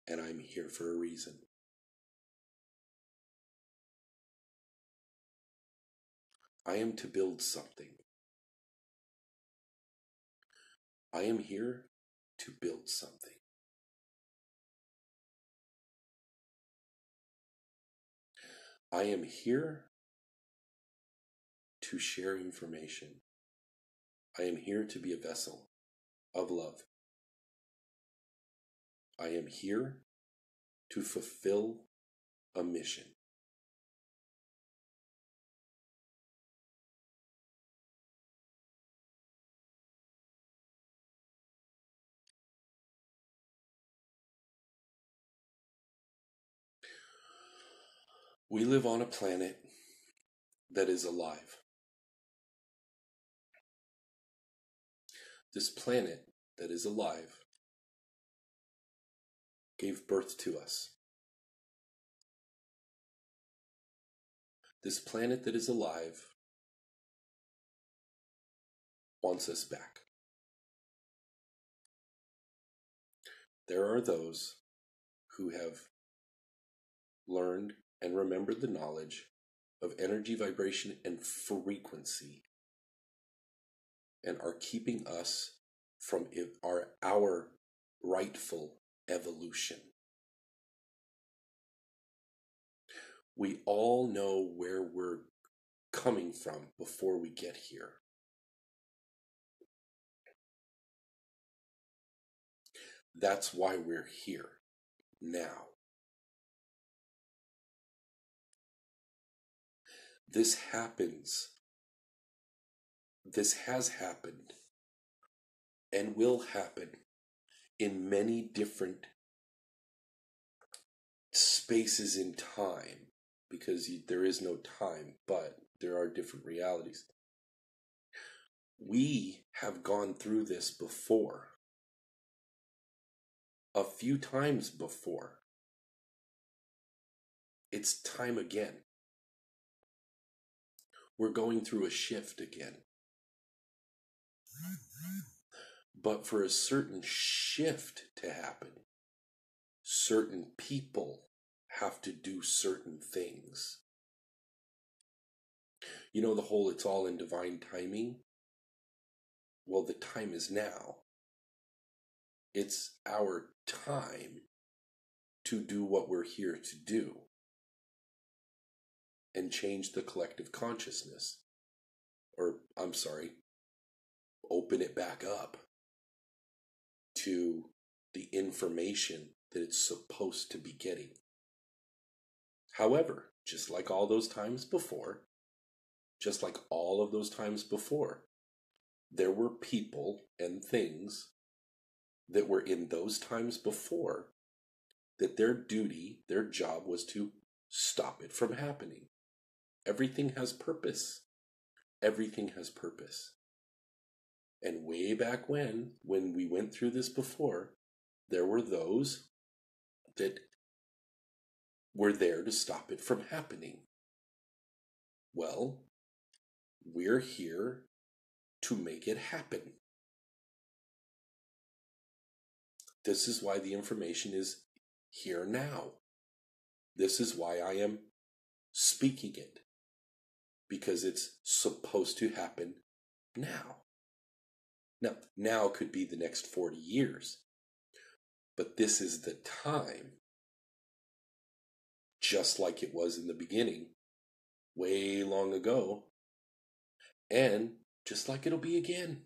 And I'm here for a reason. I am to build something. I am here to build something. I am here to share information. I am here to be a vessel of love. I am here to fulfill a mission. We live on a planet that is alive. This planet that is alive gave birth to us. This planet that is alive wants us back. There are those who have learned and remembered the knowledge of energy, vibration, and frequency, and are keeping us from our rightful evolution. We all know where we're coming from before we get here. That's why we're here now. This happens this has happened and will happen in many different spaces in time, because there is no time, but there are different realities. We have gone through this before, a few times before. It's time again. We're going through a shift again. But for a certain shift to happen, certain people have to do certain things. You know the whole it's all in divine timing? Well, the time is now. It's our time to do what we're here to do and change the collective consciousness. Or, I'm sorry, open it back up to the information that it's supposed to be getting. However, just like all those times before, there were people and things that were in those times before that their duty, their job was to stop it from happening. Everything has purpose. Everything has purpose. And way back when we went through this before, there were those that were there to stop it from happening. Well, we're here to make it happen. This is why the information is here now. This is why I am speaking it. Because it's supposed to happen now. Now could be the next 40 years. But this is the time. Just like it was in the beginning, way long ago. And just like it'll be again.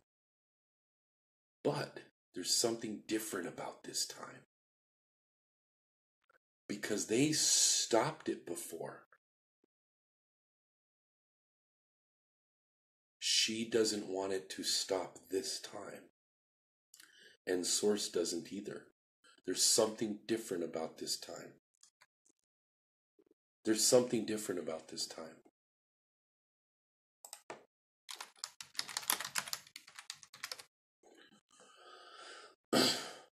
But there's something different about this time. Because they stopped it before. She doesn't want it to stop this time. And Source doesn't either. There's something different about this time. There's something different about this time.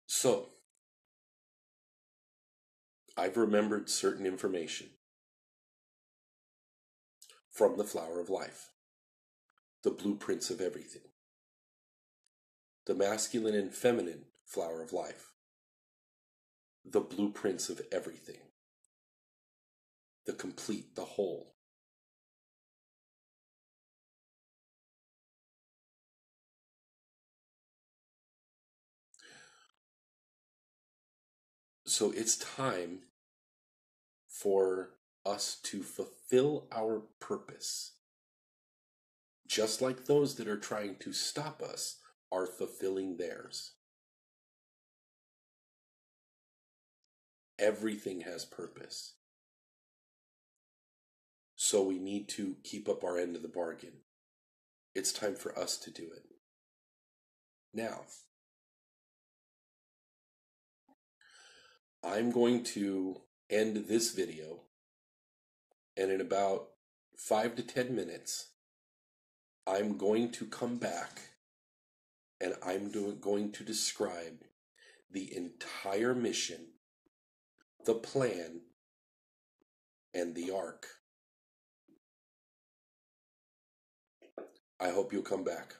So, I've remembered certain information from the Flower of Life, the blueprints of everything, the masculine and feminine Flower of Life, the blueprints of everything, the complete, the whole. So it's time for us to fulfill our purpose. Just like those that are trying to stop us are fulfilling theirs. Everything has purpose. So we need to keep up our end of the bargain. It's time for us to do it. Now, I'm going to end this video, and in about 5 to 10 minutes, I'm going to come back and I'm going to describe the entire mission, the plan, and the arc. I hope you'll come back.